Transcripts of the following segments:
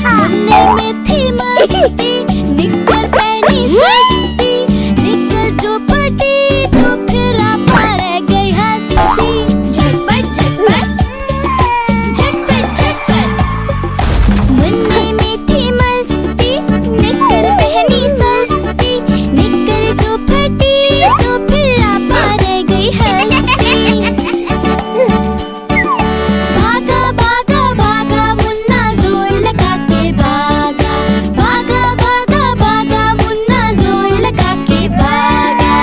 मुन्ने में थी मस्ती, निकर पहनी सस्ती, निकर जो फटी तो फिर आपा रह गई हंसती। झटपट झटपट झटपट झटपट, मुन्ने में थी मस्ती, निकर पहनी सस्ती, निकर जो फटी तो फिर आपा रह गई हंसती। भागा भागा भागा मुन्ना जोर लगा के भागा, भागा भागा भागा मुन्ना जोर लगा के भागा।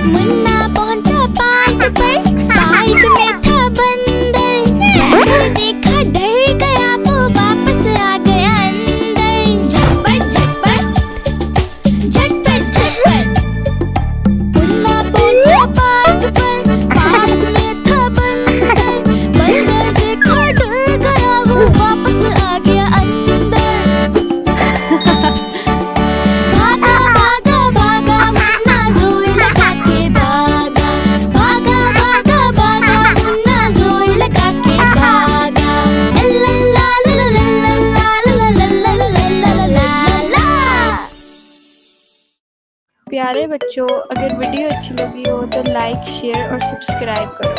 मुन्ना पहुंचा पार्क पर, पार्क में था बंदर, बंदर देखा डर गया वो वापस आ गया अंदर। झटपट झटपट झटपट झटपट, मुन्ना पहुंचा पार्क पर, पार्क में था बंदर, बंदर देखा डर गया वो वापस आ गया अंदर। भागा भागा भागा मुन्ना जोर लगा के भागा, भागा भागा भागा मुन्ना जोर लगा के भागा। ला ला ला ला ला ला ला ला ला ला ला ला ला। प्यारे बच्चों, अगर वीडियो अच्छी लगी हो तो लाइक, शेयर और सब्सक्राइब करो।